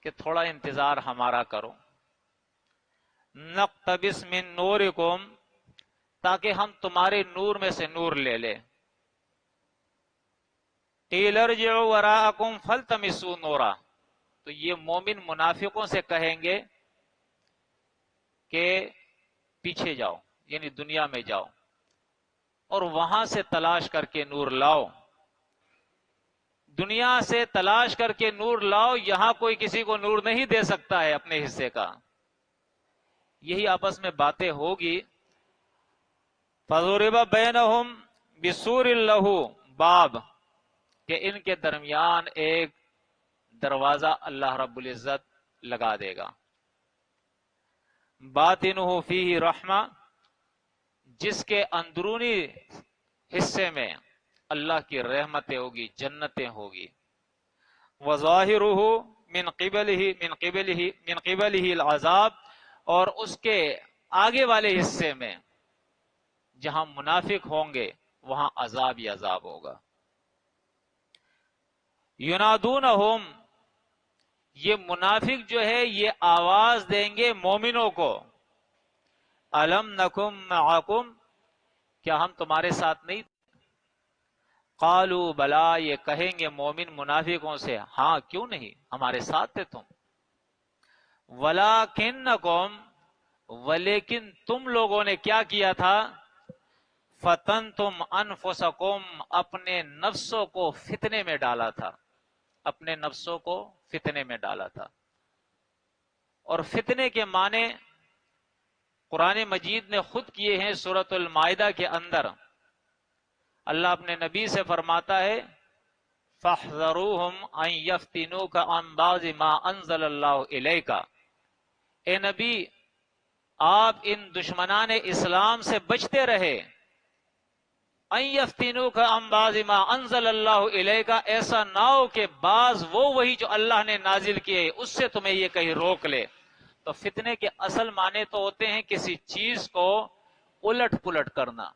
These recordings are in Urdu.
کہ تھوڑا انتظار ہمارا کرو، نقتبس من نورکم، تاکہ ہم تمہارے نور میں سے نور لے لیں۔ قیل ارجعوا وراءکم فالتمسوا نورا، تو یہ مومن منافقوں سے کہیں گے کہ پیچھے جاؤ، یعنی دنیا میں جاؤ اور وہاں سے تلاش کر کے نور لاؤ، دنیا سے تلاش کر کے نور لاؤ، یہاں کوئی کسی کو نور نہیں دے سکتا ہے اپنے حصے کا۔ یہی آپس میں باتیں ہوگی۔ فَضُرِبَ بَيْنَهُمْ بِسُورٍ لَهُ باب، کہ ان کے درمیان ایک دروازہ اللہ رب العزت لگا دے گا۔ باطنہ فیہ رحمہ، جس کے اندرونی حصے میں اللہ کی رحمتیں ہوگی، جنتیں ہوگی۔ وظاہرہ من قبلہ العذاب، اور اس کے آگے والے حصے میں جہاں منافق ہوں گے وہاں عذاب ہی عذاب ہوگا۔ ینادونہم، یہ منافق جو ہے یہ آواز دیں گے مومنوں کو، الم نکم معکم، کیا ہم تمہارے ساتھ نہیں؟ قالوا بلا، یہ کہیں گے مومن منافقوں سے ہاں کیوں نہیں، ہمارے ساتھ تھے تم۔ ولکنکم، ولیکن تم لوگوں نے کیا کیا تھا؟ فتنتم انفسکم، اپنے نفسوں کو فتنے میں ڈالا تھا، اپنے نفسوں کو فتنے میں ڈالا تھا۔ اور فتنے کے معنی قرآن مجید نے خود کیے ہیں۔ سورۃ المائدہ کے اندر اللہ اپنے نبی سے فرماتا ہے فَاحْذَرُوهُمْ أَن يَفْتِنُوكَ عَن بَعْضِ مَا أَنزَلَ اللَّهُ إِلَيْكَ، اے نبی آپ ان دشمنان اسلام سے بچتے رہے۔ أَن يَفْتِنُوكَ عَن بَعْضِ مَا أَنزَلَ اللَّهُ إِلَيْكَ، ایسا نہ ہو کہ بعض وہ وہی جو اللہ نے نازل کیے اس سے تمہیں یہ کہیں روک لے۔ تو فتنے کے اصل معنی تو ہوتے ہیں کسی چیز کو الٹ پلٹ کرنا،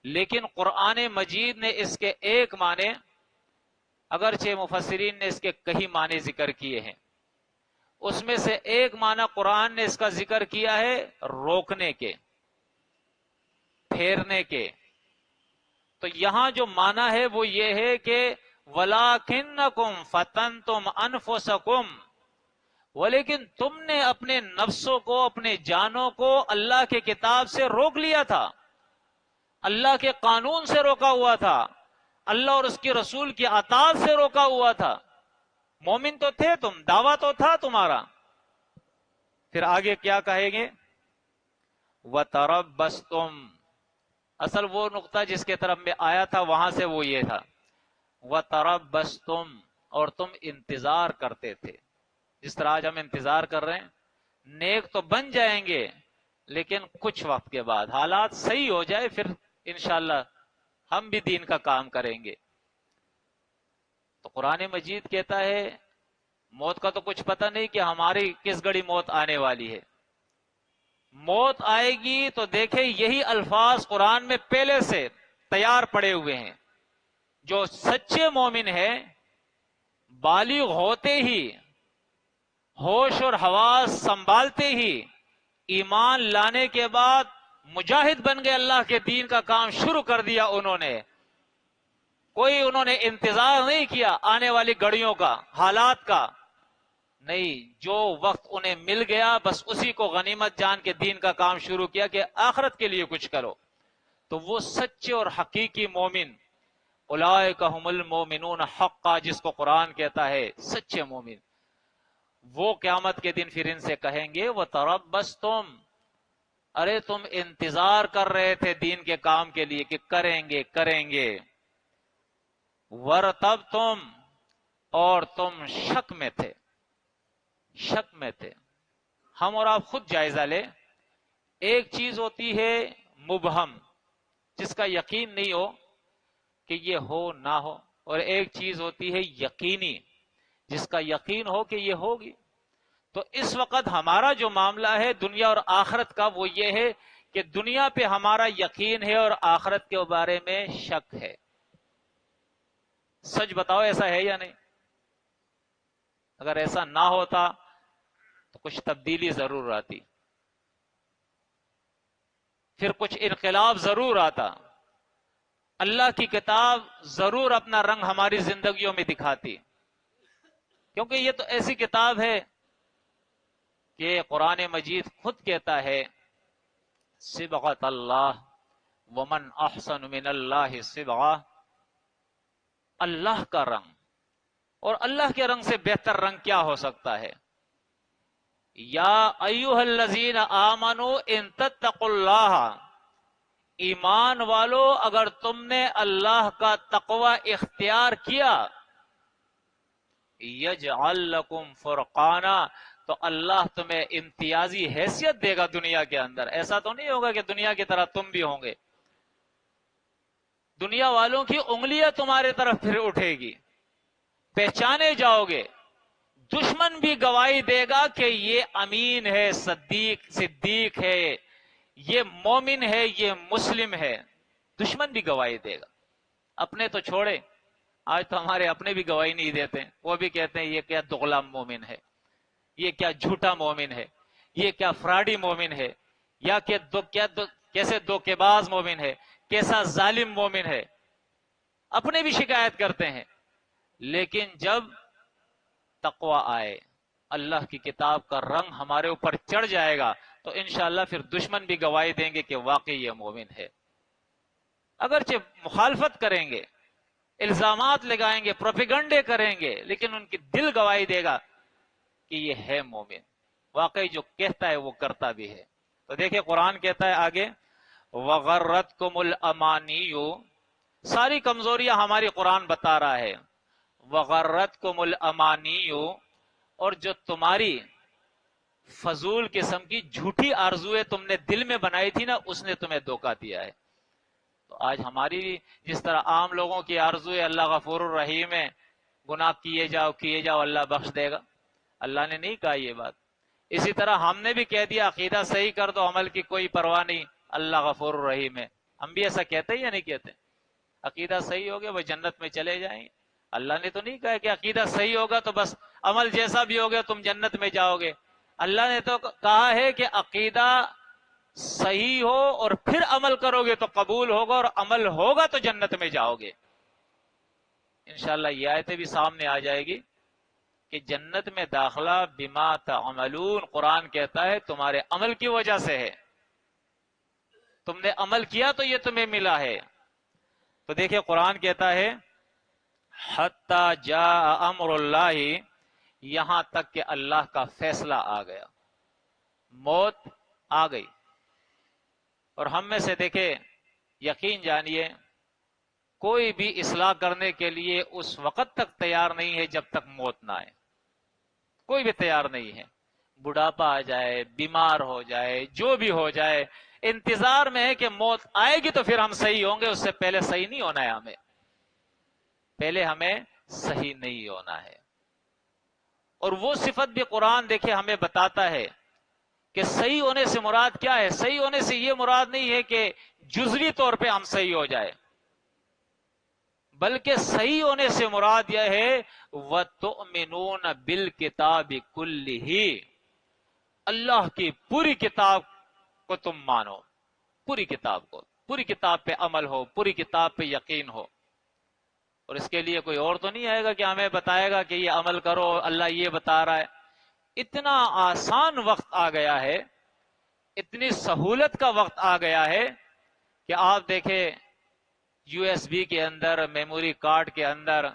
لیکن قرآن مجید نے اس کے ایک معنی، اگرچہ مفسرین نے اس کے کئی معنی ذکر کیے ہیں، اس میں سے ایک معنی قرآن نے اس کا ذکر کیا ہے روکنے کے، پھیرنے کے۔ تو یہاں جو معنی ہے وہ یہ ہے کہ وَلَٰكِنَّكُمْ فَتَنْتُمْ أَنفُسَكُمْ، ولیکن تم نے اپنے نفسوں کو، اپنے جانوں کو اللہ کے کتاب سے روک لیا تھا، اللہ کے قانون سے روکا ہوا تھا، اللہ اور اس کی رسول کی اطاعت سے روکا ہوا تھا۔ مومن تو تھے تم، دعویٰ تو تھا تمہارا۔ پھر آگے کیا کہیں گے؟ وَتَرَبَّصْتُمْ، اصل وہ نقطہ جس کے طرف میں آیا تھا وہاں سے وہ یہ تھا وَتَرَبَّصْتُمْ، اور تم انتظار کرتے تھے، جس طرح آج ہم انتظار کر رہے ہیں۔ نیک تو بن جائیں گے لیکن کچھ وقت کے بعد حالات صحیح ہو جائے پھر انشاءاللہ ہم بھی دین کا کام کریں گے۔ تو قرآن مجید کہتا ہے موت کا تو کچھ پتہ نہیں کہ ہماری کس گھڑی موت آنے والی ہے۔ موت آئے گی تو دیکھیں یہی الفاظ قرآن میں پہلے سے تیار پڑے ہوئے ہیں۔ جو سچے مومن ہے بالغ ہوتے ہی، ہوش اور حواس سنبھالتے ہی، ایمان لانے کے بعد مجاہد بن گئے، اللہ کے دین کا کام شروع کر دیا انہوں نے۔ انہوں نے انتظار نہیں کیا آنے والی گھڑیوں کا، حالات کا، نہیں، جو وقت انہیں مل گیا بس اسی کو غنیمت جان کے دین کا کام شروع کیا کہ آخرت کے لیے کچھ کرو۔ تو وہ سچے اور حقیقی مومن، اولئک ھم المؤمنون حقا، جس کو قرآن کہتا ہے سچے مومن، وہ قیامت کے دن پھر ان سے کہیں گے وَتَرَبَّصْتُمْ، ارے تم انتظار کر رہے تھے دین کے کام کے لیے کہ کریں گے کریں گے، وَارْتَبْتُمْ، اور تم شک میں تھے، شک میں تھے۔ ہم اور آپ خود جائزہ لیں، ایک چیز ہوتی ہے مبہم، جس کا یقین نہیں ہو کہ یہ ہو نہ ہو، اور ایک چیز ہوتی ہے یقینی، جس کا یقین ہو کہ یہ ہوگی۔ تو اس وقت ہمارا جو معاملہ ہے دنیا اور آخرت کا وہ یہ ہے کہ دنیا پہ ہمارا یقین ہے اور آخرت کے بارے میں شک ہے۔ سچ بتاؤ ایسا ہے یا نہیں؟ اگر ایسا نہ ہوتا تو کچھ تبدیلی ضرور آتی، پھر کچھ انقلاب ضرور آتا، اللہ کی کتاب ضرور اپنا رنگ ہماری زندگیوں میں دکھاتی، کیونکہ یہ تو ایسی کتاب ہے کہ قرآن مجید خود کہتا ہے صبغۃ اللہ ومن احسن من اللہ صبغہ، اللہ کا رنگ، اور اللہ کے رنگ سے بہتر رنگ کیا ہو سکتا ہے؟ یا ایھا الذین آمنوا ان تتقوا اللہ، ایمان والو اگر تم نے اللہ کا تقوی اختیار کیا، یجعل لکم فرقانا، تو اللہ تمہیں امتیازی حیثیت دے گا دنیا کے اندر۔ ایسا تو نہیں ہوگا کہ دنیا کی طرح تم بھی ہوں گے، دنیا والوں کی انگلیاں تمہارے طرف پھر اٹھے گی، پہچانے جاؤ گے، دشمن بھی گواہی دے گا کہ یہ امین ہے، صدیق ہے، یہ مومن ہے، یہ مسلم ہے، دشمن بھی گواہی دے گا۔ اپنے تو چھوڑے، آج تو ہمارے اپنے بھی گواہی نہیں دیتے، وہ بھی کہتے ہیں یہ کیا دغلا مومن ہے، یہ کیا جھوٹا مومن ہے، یہ کیا فراڈی مومن ہے، یا کہ کیسے دھوکے باز مومن ہے، کیسا ظالم مومن ہے، اپنے بھی شکایت کرتے ہیں۔ لیکن جب تقوی آئے، اللہ کی کتاب کا رنگ ہمارے اوپر چڑھ جائے گا، تو انشاءاللہ پھر دشمن بھی گواہی دیں گے کہ واقعی یہ مومن ہے۔ اگرچہ مخالفت کریں گے، الزامات لگائیں گے، پروپیگنڈے کریں گے، لیکن ان کی دل گواہی دے گا کہ یہ ہے مومن، واقعی جو کہتا ہے وہ کرتا بھی ہے۔ تو دیکھیں قرآن کہتا ہے آگے وَغَرَّتْكُمُ الْأَمَانِيُّ، ساری کمزوریاں ہماری قرآن بتا رہا ہے۔ وَغَرَّتْكُمُ الْأَمَانِيُّ، اور جو تمہاری فضول قسم کی جھوٹی آرزویں تم نے دل میں بنائی تھی نا، اس نے تمہیں دھوکہ دیا ہے۔ تو آج ہماری بھی جس طرح عام لوگوں کی آرزو ہے اللہ غفور الرحیم ہے، گناہ کیے جاؤ اللہ بخش دے گا، اللہ نے نہیں کہا یہ بات۔ اسی طرح ہم نے بھی کہہ دیا عقیدہ صحیح کر دو، عمل کی کوئی پرواہ نہیں، اللہ غفور الرحیم ہے۔ ہم بھی ایسا کہتے ہیں یا نہیں کہتے؟ عقیدہ صحیح ہو گیا وہ جنت میں چلے جائیں۔ اللہ نے تو نہیں کہا کہ عقیدہ صحیح ہوگا تو بس عمل جیسا بھی ہو گیا تم جنت میں جاؤ گے۔ اللہ نے تو کہا ہے کہ عقیدہ صحیح ہو اور پھر عمل کرو گے تو قبول ہوگا، اور عمل ہوگا تو جنت میں جاؤ گے۔ انشاءاللہ یہ آیتیں بھی سامنے آ جائے گی کہ جنت میں داخلہ بما تعملون، قرآن کہتا ہے تمہارے عمل کی وجہ سے ہے، تم نے عمل کیا تو یہ تمہیں ملا ہے۔ تو دیکھیں قرآن کہتا ہے حتی جاء امر اللہ، یہاں تک کہ اللہ کا فیصلہ آ گیا، موت آ گئی۔ اور ہم میں سے دیکھیں یقین جانیے کوئی بھی اصلاح کرنے کے لیے اس وقت تک تیار نہیں ہے جب تک موت نہ آئے، کوئی بھی تیار نہیں ہے۔ بڑھاپا آ جائے، بیمار ہو جائے، جو بھی ہو جائے، انتظار میں ہے کہ موت آئے گی تو پھر ہم صحیح ہوں گے، اس سے پہلے صحیح نہیں ہونا ہے، ہمیں پہلے ہمیں صحیح نہیں ہونا ہے۔ اور وہ صفت بھی قرآن دیکھے ہمیں بتاتا ہے کہ صحیح ہونے سے مراد کیا ہے۔ صحیح ہونے سے یہ مراد نہیں ہے کہ جزوی طور پہ ہم صحیح ہو جائے، بلکہ صحیح ہونے سے مراد یہ ہے وَتُؤْمِنُونَ بِالْكِتَابِ كُلِّهِ، اللہ کی پوری کتاب کو تم مانو، پوری کتاب کو، پوری کتاب پہ عمل ہو، پوری کتاب پہ یقین ہو۔ اور اس کے لیے کوئی اور تو نہیں آئے گا کہ ہمیں بتائے گا کہ یہ عمل کرو، اللہ یہ بتا رہا ہے۔ اتنا آسان وقت آ گیا ہے، اتنی سہولت کا وقت آ گیا ہے کہ آپ دیکھیں یو ایس بی کے اندر، میموری کارڈ کے اندر،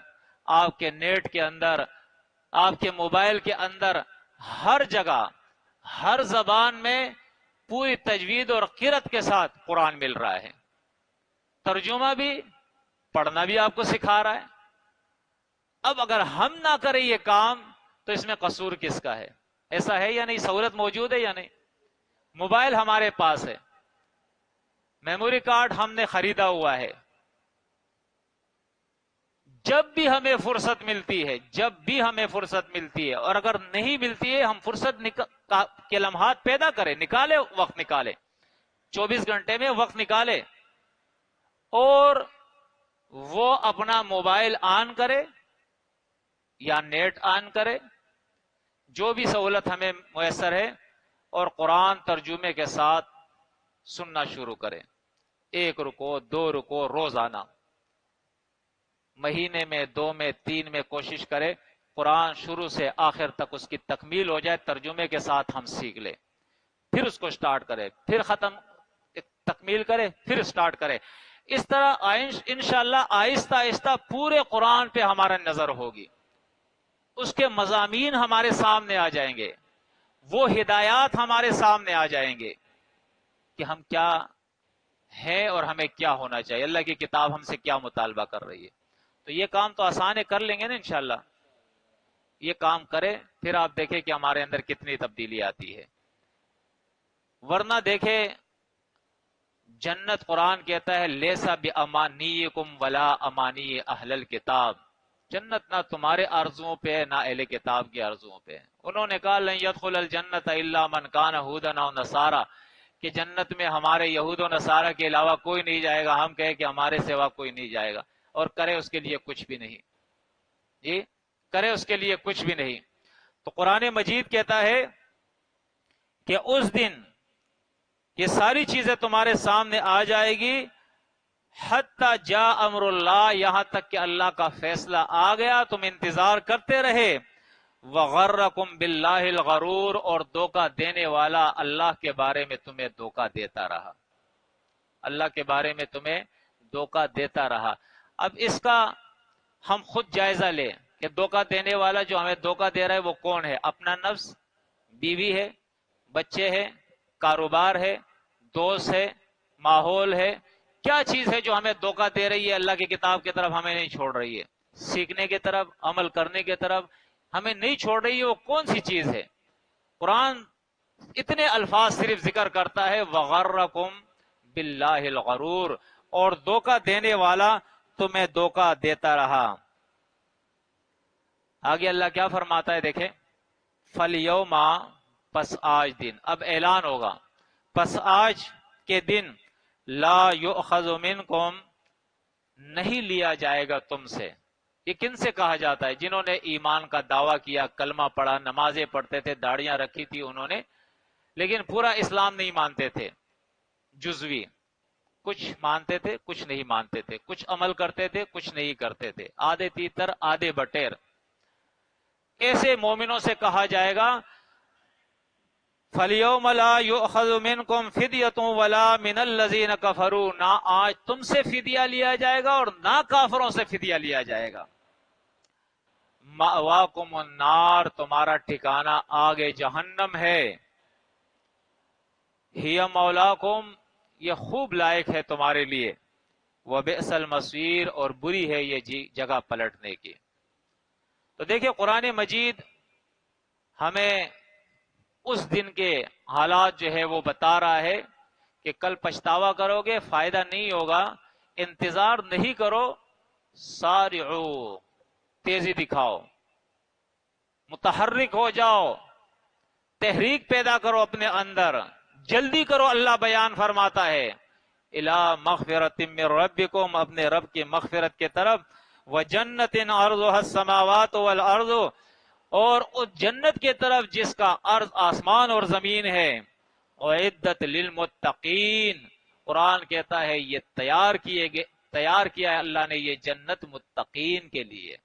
آپ کے نیٹ کے اندر، آپ کے موبائل کے اندر، ہر جگہ ہر زبان میں پوری تجوید اور قرأت کے ساتھ قرآن مل رہا ہے، ترجمہ بھی، پڑھنا بھی آپ کو سکھا رہا ہے۔ اب اگر ہم نہ کریں یہ کام تو اس میں قصور کس کا ہے؟ ایسا ہے یا نہیں؟ سہولت موجود ہے یا نہیں؟ موبائل ہمارے پاس ہے، میموری کارڈ ہم نے خریدا ہوا ہے، جب بھی ہمیں فرصت ملتی ہے، جب بھی ہمیں فرصت ملتی ہے، اور اگر نہیں ملتی ہے ہم فرصت کے لمحات پیدا کریں، نکالے، وقت نکالے، 24 گھنٹے میں وقت نکالے اور وہ اپنا موبائل آن کرے یا نیٹ آن کرے جو بھی سہولت ہمیں میسر ہے، اور قرآن ترجمے کے ساتھ سننا شروع کریں. 1 رکوع 2 رکوع روزانہ، مہینے میں 2 میں 3 میں کوشش کرے قرآن شروع سے آخر تک اس کی تکمیل ہو جائے، ترجمے کے ساتھ ہم سیکھ لیں، پھر اس کو سٹارٹ کرے، پھر ختم تکمیل کرے، پھر سٹارٹ کرے. اس طرح انشاءاللہ آہستہ آہستہ پورے قرآن پہ ہمارا نظر ہوگی، اس کے مضامین ہمارے سامنے آ جائیں گے، وہ ہدایات ہمارے سامنے آ جائیں گے کہ ہم کیا ہیں اور ہمیں کیا ہونا چاہیے، اللہ کی کتاب ہم سے کیا مطالبہ کر رہی ہے. تو یہ کام تو آسان ہے، کر لیں گے نا انشاءاللہ. یہ کام کرے، پھر آپ دیکھیں کہ ہمارے اندر کتنی تبدیلی آتی ہے. ورنہ دیکھیں جنت قرآن کہتا ہے لیسا بامانیکم ولا امانی اہل الکتاب، جنت نہ تمہارے آرزوؤں پہ نہ اہل کتاب کی آرزوؤں پہ. انہوں نے کہا لن يدخل الجنت الا من کان ہودا او نصارا، کہ جنت میں ہمارے یہود و نصارہ کے علاوہ کوئی نہیں جائے گا. ہم کہیں کہ ہمارے سوا کوئی نہیں جائے گا، اور کرے اس کے لیے کچھ بھی نہیں. جی کرے اس کے لیے کچھ بھی نہیں. تو قرآن مجید کہتا ہے کہ اس دن یہ ساری چیزیں تمہارے سامنے آ جائے گی، حتی جاء امر اللہ، یہاں تک کہ اللہ کا فیصلہ آ گیا، تم انتظار کرتے رہے. وغرکم باللہ الغرور، اور دھوکہ دینے والا اللہ کے بارے میں تمہیں دھوکہ دیتا رہا، اللہ کے بارے میں تمہیں دھوکہ دیتا رہا. اب اس کا ہم خود جائزہ لیں کہ دھوکہ دینے والا جو ہمیں دھوکہ دے رہا ہے وہ کون ہے؟ اپنا نفس، بیوی ہے، بچے ہے، کاروبار ہے، دوست ہے، ماحول ہے. کیا چیز ہے جو ہمیں دھوکہ دے رہی ہے، اللہ کی کتاب کی طرف ہمیں نہیں چھوڑ رہی ہے، سیکھنے کی طرف، عمل کرنے کی طرف ہمیں نہیں چھوڑ رہی ہے؟ وہ کون سی چیز ہے؟ قرآن اتنے الفاظ صرف ذکر کرتا ہے وغرکم باللہ الغرور، اور دھوکہ دینے والا تمہیں دھوکہ دیتا رہا. آگے اللہ کیا فرماتا ہے دیکھیں، فَالْيَوْمَ، پس آج دن، اب اعلان ہوگا، پس آج کے دن، لا یؤخذ منکم، نہیں لیا جائے گا تم سے. یہ کن سے کہا جاتا ہے؟ جنہوں نے ایمان کا دعویٰ کیا، کلمہ پڑھا، نمازیں پڑھتے تھے، داڑیاں رکھی تھی انہوں نے، لیکن پورا اسلام نہیں مانتے تھے، جزوی، کچھ مانتے تھے کچھ نہیں مانتے تھے، کچھ عمل کرتے تھے کچھ نہیں کرتے تھے، آدھے تیتر آدھے بٹیر. ایسے مومنوں سے کہا جائے گا فَالْيَوْمَ لَا يُؤْخَذُ مِنْكُمْ فِدْيَةٌ وَلَا مِنَ الَّذِينَ كَفَرُوا، نہ آج تم سے فدیہ لیا جائے گا اور نہ کافروں سے فدیہ لیا جائے گا. مَأْوَاكُمُ النَّارُ، تمہارا ٹھکانہ آگ جہنم ہے. هِيَ مَوْلَاكُمْ، یہ خوب لائق ہے تمہارے لیے. وَبِئْسَ الْمَصِيرُ، اور بری ہے یہ جگہ پلٹنے کی. تو دیکھیں قرآن مجید ہمیں اس دن کے حالات جو ہے وہ بتا رہا ہے کہ کل پچھتاوا کرو گے، فائدہ نہیں ہوگا. انتظار نہیں کرو، سارعو، تیزی دکھاؤ، متحرک ہو جاؤ، تحریک پیدا کرو اپنے اندر، جلدی کرو. اللہ بیان فرماتا ہے الی مغفرۃ من ربکم، اپنے رب کی مغفرت کی طرف، وجنت عرضها السماوات والارض، اور اس جنت کی طرف جس کا عرض آسمان اور زمین ہے. اعدت للمتقین، قرآن کہتا ہے یہ تیار کیا ہے اللہ نے یہ جنت متقین کے لیے،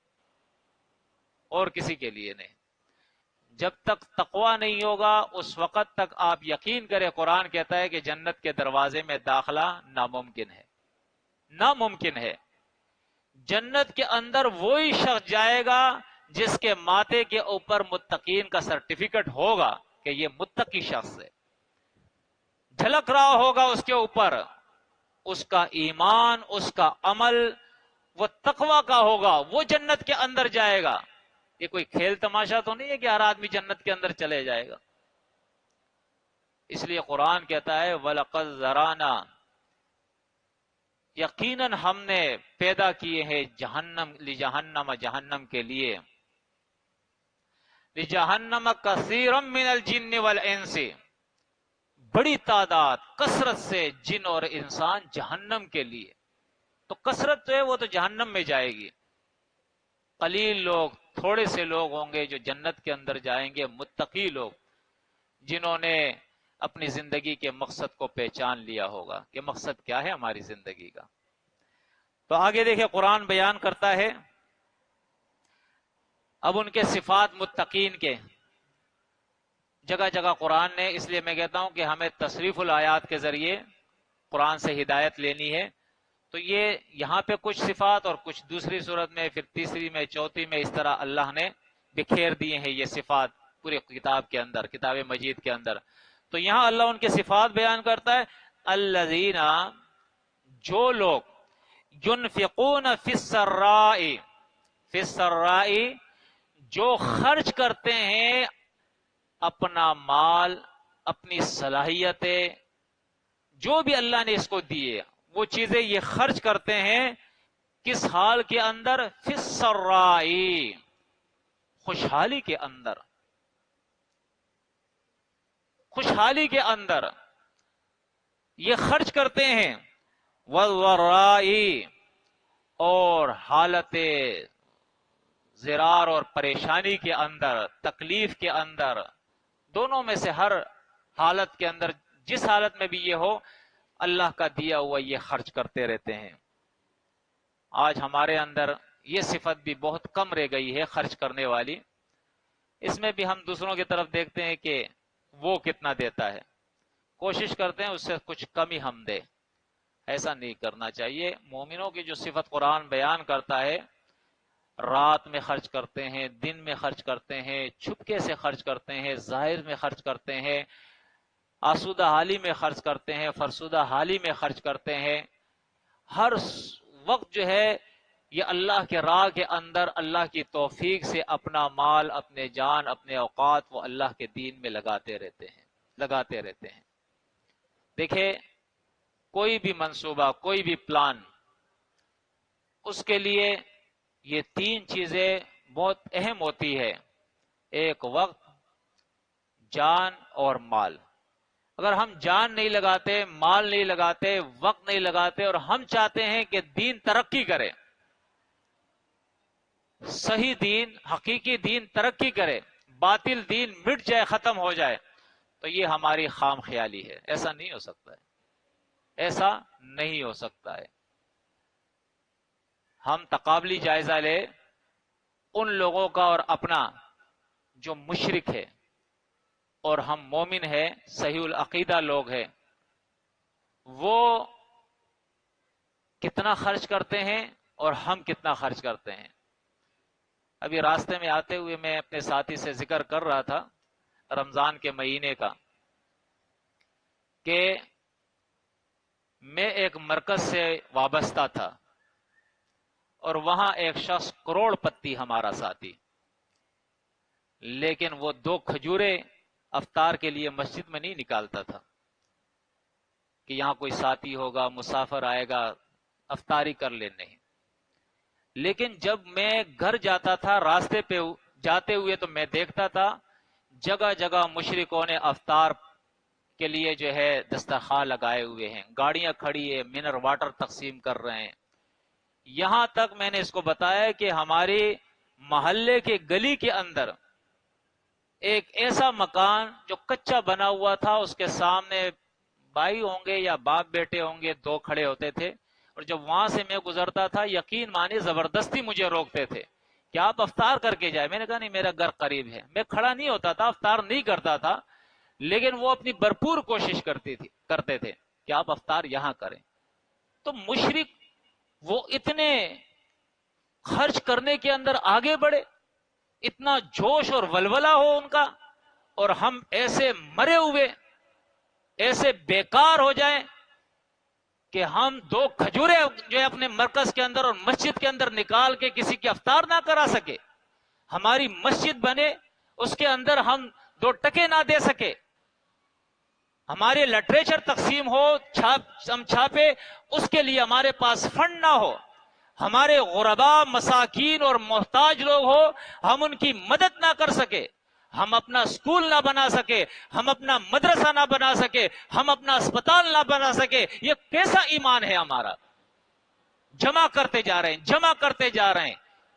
اور کسی کے لیے نہیں. جب تک تقوی نہیں ہوگا اس وقت تک آپ یقین کریں، قرآن کہتا ہے کہ جنت کے دروازے میں داخلہ ناممکن ہے، ناممکن ہے. جنت کے اندر وہی شخص جائے گا جس کے ماتھے کے اوپر متقین کا سرٹیفکیٹ ہوگا کہ یہ متقی شخص ہے، جھلک رہا ہوگا اس کے اوپر، اس کا ایمان، اس کا عمل وہ تقوی کا ہوگا، وہ جنت کے اندر جائے گا. یہ کوئی کھیل تماشا تو نہیں ہے کہ ہر آدمی جنت کے اندر چلے جائے گا. اس لیے قرآن کہتا ہے وَلَقَدْ ذَرَانَا، یقیناً ہم نے پیدا کیے ہیں جہنم، لجہنم، جہنم کے لیے، لجہنم کثیرا من الجن والانس، بڑی تعداد، کثرت سے جن اور انسان جہنم کے لیے. تو کثرت تو ہے وہ تو جہنم میں جائے گی، قلیل لوگ تھوڑے سے لوگ ہوں گے جو جنت کے اندر جائیں گے، متقی لوگ، جنہوں نے اپنی زندگی کے مقصد کو پہچان لیا ہوگا کہ مقصد کیا ہے ہماری زندگی کا۔ تو آگے دیکھیں قرآن بیان کرتا ہے اب ان کے صفات متقین کے، جگہ جگہ قرآن نے، اس لیے میں کہتا ہوں کہ ہمیں تصریف الآیات کے ذریعے قرآن سے ہدایت لینی ہے۔ تو یہ یہاں پہ کچھ صفات اور کچھ دوسری صورت میں، پھر تیسری میں، چوتھی میں، اس طرح اللہ نے بکھیر دیے ہیں یہ صفات پوری کتاب کے اندر، کتاب مجید کے اندر۔ تو یہاں اللہ ان کے صفات بیان کرتا ہے، الذین، جو لوگ، ينفقون فی السراء، فی السراء، جو خرچ کرتے ہیں اپنا مال، اپنی صلاحیتیں، جو بھی اللہ نے اس کو دیے وہ چیزیں یہ خرچ کرتے ہیں، کس حال کے اندر؟ فی السراء، خوشحالی کے اندر، خوشحالی کے اندر یہ خرچ کرتے ہیں، والضراء، اور حالت ضرار اور پریشانی کے اندر، تکلیف کے اندر، دونوں میں سے ہر حالت کے اندر، جس حالت میں بھی یہ ہو، اللہ کا دیا ہوا یہ خرچ کرتے رہتے ہیں۔ آج ہمارے اندر یہ صفت بھی بہت کم رہ گئی ہے، خرچ کرنے والی۔ اس میں بھی ہم دوسروں کی طرف دیکھتے ہیں کہ وہ کتنا دیتا ہے، کوشش کرتے ہیں اس سے کچھ کم ہی ہم دے۔ ایسا نہیں کرنا چاہیے۔ مومنوں کی جو صفت قرآن بیان کرتا ہے، رات میں خرچ کرتے ہیں، دن میں خرچ کرتے ہیں، چھپکے سے خرچ کرتے ہیں، ظاہر میں خرچ کرتے ہیں، آسودہ حالی میں خرچ کرتے ہیں، فرسودہ حالی میں خرچ کرتے ہیں، ہر وقت جو ہے یہ اللہ کے راہ کے اندر اللہ کی توفیق سے اپنا مال، اپنے جان، اپنے اوقات وہ اللہ کے دین میں لگاتے رہتے ہیں۔ دیکھیں، کوئی بھی منصوبہ، کوئی بھی پلان، اس کے لیے یہ تین چیزیں بہت اہم ہوتی ہے، ایک وقت، جان اور مال۔ اگر ہم جان نہیں لگاتے، مال نہیں لگاتے، وقت نہیں لگاتے، اور ہم چاہتے ہیں کہ دین ترقی کرے، صحیح دین، حقیقی دین ترقی کرے، باطل دین مٹ جائے، ختم ہو جائے، تو یہ ہماری خام خیالی ہے۔ ایسا نہیں ہو سکتا ہے، ایسا نہیں ہو سکتا ہے۔ ہم تقابلی جائزہ لے ان لوگوں کا اور اپنا جو مشرک ہے اور ہم مومن ہیں، صحیح العقیدہ لوگ ہیں، وہ کتنا خرچ کرتے ہیں اور ہم کتنا خرچ کرتے ہیں۔ ابھی راستے میں آتے ہوئے میں اپنے ساتھی سے ذکر کر رہا تھا رمضان کے مہینے کا، کہ میں ایک مرکز سے وابستہ تھا اور وہاں ایک شخص کروڑ پتی ہمارا ساتھی، لیکن وہ 2 کھجوریں افطار کے لیے مسجد میں نہیں نکالتا تھا کہ یہاں کوئی ساتھی ہوگا، مسافر آئے گا، افطاری کر لے، نہیں۔ لیکن جب میں گھر جاتا تھا، راستے پہ جاتے ہوئے تو میں دیکھتا تھا جگہ جگہ مشرکوں نے افطار کے لیے جو ہے دسترخوان لگائے ہوئے ہیں، گاڑیاں کھڑی ہے، منر واٹر تقسیم کر رہے ہیں۔ یہاں تک میں نے اس کو بتایا کہ ہمارے محلے کے گلی کے اندر ایک ایسا مکان جو کچا بنا ہوا تھا، اس کے سامنے بھائی ہوں گے یا باپ بیٹے ہوں گے، 2 کھڑے ہوتے تھے، اور جب وہاں سے میں گزرتا تھا یقین مانے زبردستی مجھے روکتے تھے کہ آپ افطار کر کے جائے۔ میں نے کہا نہیں، میرا گھر قریب ہے۔ میں کھڑا نہیں ہوتا تھا، افطار نہیں کرتا تھا، لیکن وہ اپنی بھرپور کوشش کرتے تھے کہ آپ افطار یہاں کریں۔ تو مشرک وہ اتنے خرچ کرنے کے اندر آگے بڑھے، اتنا جوش اور ولولہ ہو ان کا، اور ہم ایسے مرے ہوئے، ایسے بیکار ہو جائیں کہ ہم 2 کھجورے جو ہے اپنے مرکز کے اندر اور مسجد کے اندر نکال کے کسی کی افطار نہ کرا سکے، ہماری مسجد بنے اس کے اندر ہم 2 ٹکے نہ دے سکے، ہمارے لٹریچر تقسیم ہو، ہم چھاپے، اس کے لیے ہمارے پاس فنڈ نہ ہو، ہمارے غربا، مساکین اور محتاج لوگ ہو، ہم ان کی مدد نہ کر سکے، ہم اپنا اسکول نہ بنا سکے، ہم اپنا مدرسہ نہ بنا سکے، ہم اپنا اسپتال نہ بنا سکے، یہ کیسا ایمان ہے ہمارا؟ جمع کرتے جا رہے ہیں، جمع کرتے جا رہے ہیں،